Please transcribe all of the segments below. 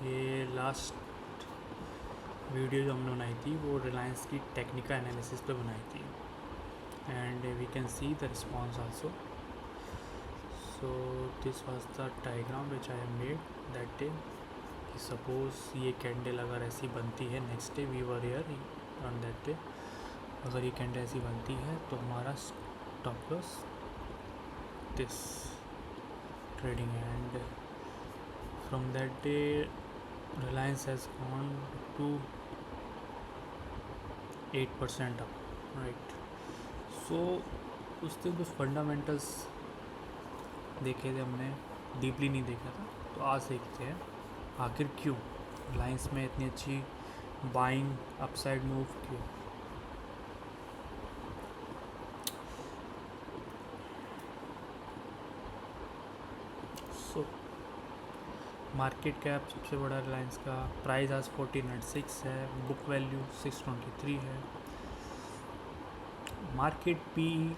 ये last video जो हमने बनाई थी वो रिलायंस की टेक्निकल एनालिसिस पे बनाई थी and we can see the response also. So this was the diagram which I have made that day. Suppose ये कैंडल अगर ऐसी बनती है, next day we were here on that day, अगर ये कैंडल ऐसी बनती है तो हमारा stop loss this trading and from that day Reliance has gone to 8% up, right? So उस दिन कुछ फंडामेंटल्स देखे थे हमने, डीपली नहीं देखा था, तो आज देखते हैं आखिर क्यों रिलायंस में इतनी अच्छी बाइंग अपसाइड मूव क्यों. सो मार्केट कैप सबसे बड़ा रिलायंस का, प्राइस आज 1406 है, बुक वैल्यू 623 है, market P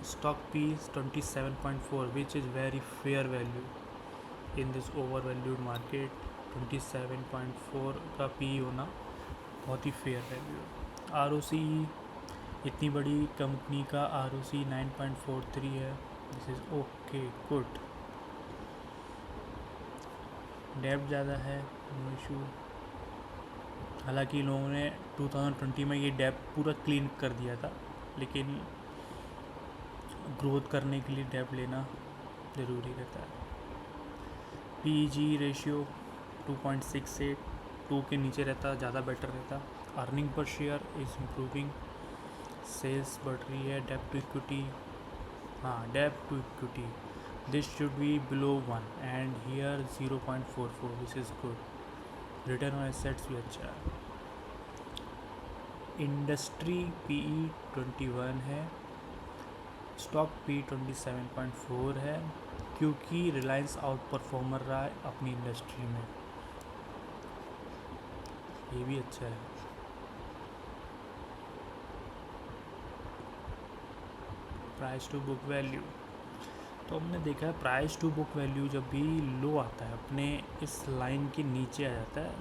stock P 27.4 which is very fair value in this over valued market. 27.4 का पी होना बहुत ही फेयर वैल्यू है. आर ओ सी इतनी बड़ी कंपनी का आर ओ सी 9.43 है, दिस इज़ ओके गुड. डेब्ट ज़्यादा है, नो इशू. हालांकि लोगों ने 2020 में ये डेब्ट पूरा क्लीन कर दिया था, लेकिन ग्रोथ करने के लिए डेब्ट लेना ज़रूरी रहता है. पी जी रेशियो 2.68, 2 के नीचे रहता ज़्यादा बेटर रहता. Earning per share is improving, sales बढ़ रही है. डेब्ट टू इक्विटी, हाँ डेब्ट to equity this should be below 1 and here 0.44 which is good. return on assets भी अच्छा है. इंडस्ट्री PE 21 है, स्टॉक P 27.4 है, क्योंकि रिलायंस आउट परफॉर्मर रहा है अपनी इंडस्ट्री में, ये भी अच्छा है. प्राइस टू बुक वैल्यू, तो हमने देखा है प्राइस टू बुक वैल्यू जब भी लो आता है, अपने इस लाइन के नीचे आ जाता है,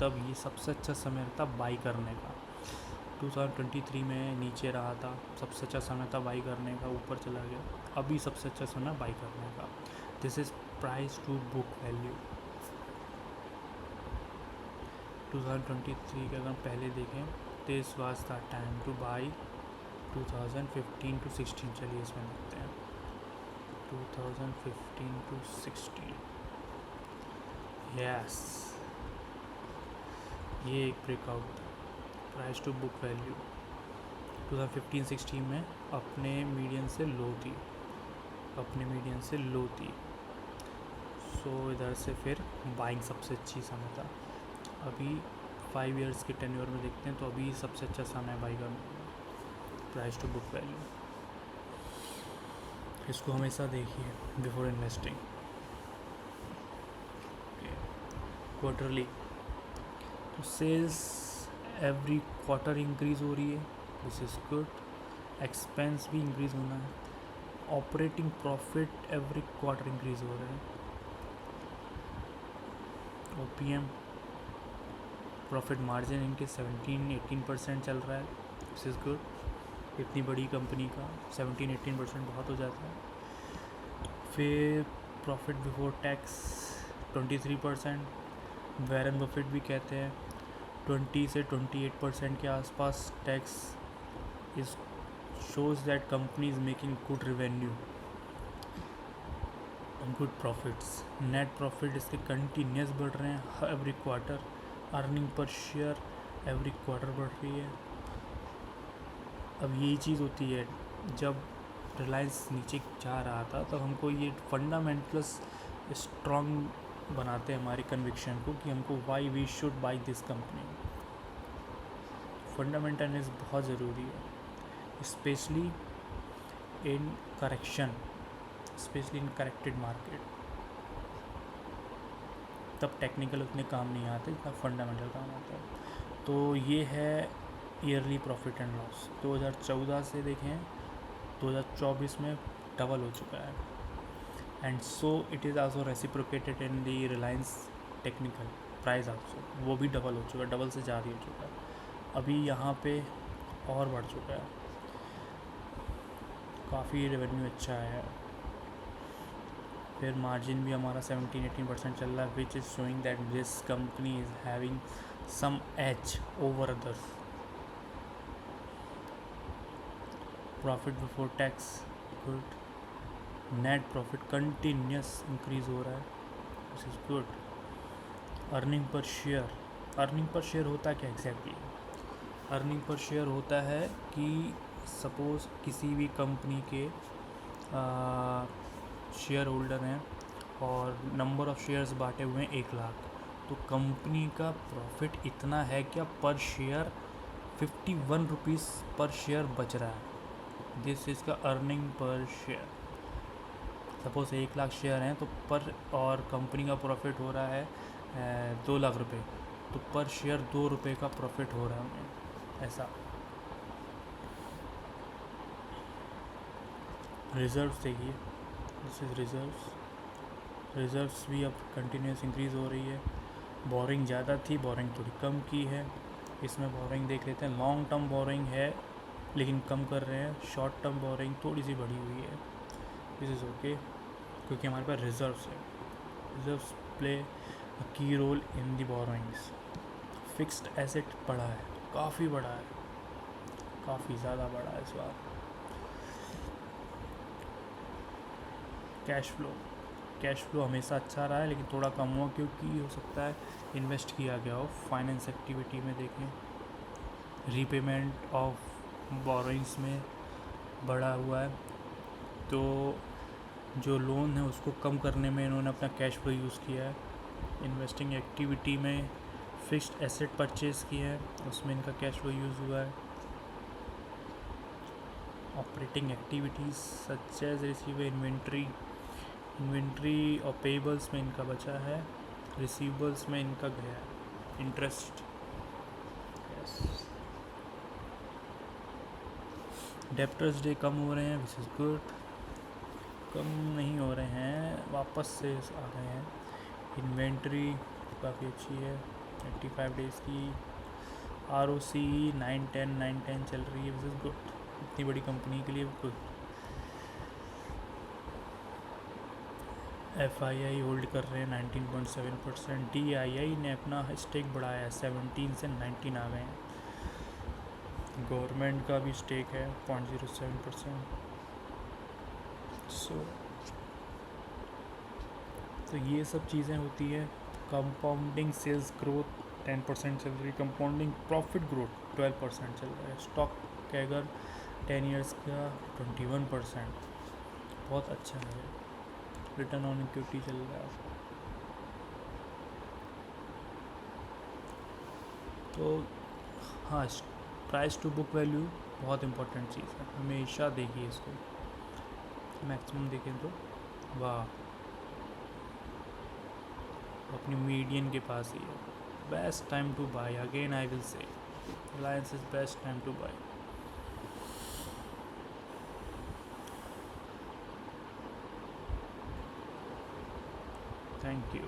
तब ये सबसे अच्छा समय रहता बाई करने का. 2023 में नीचे रहा था, सबसे अच्छा समय था बाई करने का, ऊपर चला गया, अभी सबसे अच्छा समय बाई करने का. This is price to book value. 2023 का अगर पहले देखें, this was the time to buy. 2015 to 16, चलिए इसमें देखते हैं. 2015 to 16, यस, ये एक ब्रेकआउट था. प्राइस टू बुक वैल्यू 2015-16 में अपने मीडियन से लो थी, अपने मीडियन से लो थी. सो इधर से फिर बाइंग सबसे अच्छी समय था. अभी 5 इयर्स के टेन्योर में देखते हैं तो अभी सबसे अच्छा समय बाई करना. प्राइस टू बुक वैल्यू इसको हमेशा देखिए बिफोर इन्वेस्टिंग. क्वार्टरली, तो सेल्स एवरी क्वार्टर इंक्रीज़ हो रही है, दिस इज़ गुड. एक्सपेंस भी इंक्रीज़ होना है. Operating profit every quarter increase हो रहा है. OPM प्रॉफिट मार्जिन इनके 17-18% चल रहा है, दिस इज़ गुड. इतनी बड़ी कंपनी का 17-18% बहुत हो जाता है. फिर profit before tax 23%. Warren Buffett भी कहते हैं 20 से 28% के आसपास tax is shows that company is making good revenue, good profits. Net profit इसके कंटिन्यूस बढ़ रहे हैं every quarter. Earning per share every quarter बढ़ रही है. अब यही चीज़ होती है, जब रिलायंस नीचे जा रहा था तो हमको ये फंडामेंटल्स स्ट्रॉन्ग बनाते हैं हमारी कन्विक्शन को कि हमको why we should buy this company. Fundamentals बहुत ज़रूरी है, especially in correction, especially in corrected market. तब टेक्निकल उतने काम नहीं आते जितना फंडामेंटल काम आता है. तो ये है ईयरली प्रॉफिट एंड लॉस. 2014 से देखें 2024 में डबल हो चुका है. And so it is also reciprocated in the Reliance technical. Price also, वो भी डबल हो चुका है, डबल से ज़्यादा हो चुका है। अभी यहाँ पे और बढ़ चुका है, काफ़ी रेवेन्यू अच्छा है। फिर मार्जिन भी हमारा 17-18% चल रहा है, which is showing that this company is having some edge over others. Profit before tax good, net profit continuous increase हो रहा है, this is good. Earning per share, earning per share होता क्या एग्जैक्टली? अर्निंग पर शेयर होता है कि suppose किसी भी कंपनी के शेयर होल्डर हैं और नंबर ऑफ़ शेयर्स बांटे हुए हैं 1 लाख, तो कंपनी का प्रॉफिट इतना है कि पर शेयर 51 रुपीज़ पर शेयर बच रहा है, दिस इज़ का earning per share. Suppose 1 lakh share हैं तो पर, और कंपनी का प्रॉफिट हो रहा है 2 लाख रुपए, तो पर शेयर 2 रुपये का प्रॉफिट हो रहा है हमें, ऐसा। रिज़र्व्स देखिए, दिस इज़ रिज़र्व्स, रिज़र्व्स भी अब कंटिन्यूस इंक्रीज़ हो रही है। बोरिंग ज़्यादा थी, बोरिंग थोड़ी कम की है। इसमें बोरिंग देख लेते हैं, लॉन्ग टर्म बोरिंग है लेकिन कम कर रहे हैं, शॉर्ट टर्म बोरिंग थोड़ी सी बढ़ी हुई है, दिस इज़ ओके, क्योंकि हमारे पास रिज़र्व्स है। Reserves play a key role in the borrowings. Fixed asset बढ़ा है, काफ़ी बड़ा है, काफ़ी ज़्यादा बड़ा है इस बार। कैश फ्लो, कैश फ्लो हमेशा अच्छा रहा है लेकिन थोड़ा कम हुआ, क्योंकि हो सकता है इन्वेस्ट किया गया हो फाइनेंस एक्टिविटी में। देखें, रीपेमेंट ऑफ बोरोइंग्स में बढ़ा हुआ है, तो जो लोन है उसको कम करने में इन्होंने अपना कैश फ्लो यूज़ किया है। इन्वेस्टिंग एक्टिविटी में फिक्स्ड एसेट परचेज़ किया है, उसमें इनका कैश फ्लो यूज़ हुआ है। Operating activities such as receive inventory, inventory और पेबल्स में इनका बचा है, रिसीवेबल्स में इनका गया है। Interest, yes. डेप्टर्स डे कम हो रहे हैं, विच इज़ गुड, कम नहीं हो रहे हैं, वापस से आ रहे हैं। इन्वेंट्री काफ़ी अच्छी है, 85 डेज़ की। ROC 9-10 चल रही है, विच इज़ गुड, इतनी बड़ी कंपनी के लिए गुड। FII होल्ड कर रहे हैं 19.7%। DII ने अपना स्टेक बढ़ाया है, 17 से 19 आ गए हैं। गवर्नमेंट का भी स्टेक है 0.07%। तो ये सब चीज़ें होती है। कंपाउंडिंग सेल्स ग्रोथ 10% चल रही है, कंपाउंडिंग प्रॉफिट ग्रोथ 12% चल रहा है। स्टॉक कैगर 10 ईयर्स का 21%, बहुत अच्छा है। रिटर्न ऑन इक्विटी चल रहा है। तो हाँ, प्राइस टू बुक वैल्यू बहुत इंपॉर्टेंट चीज़ है, हमेशा देखिए इसको, मैक्सिमम देखें तो वाह, अपनी मीडियन के पास ही है। Best time to buy, again I will say, Reliance is best time to buy. Thank you.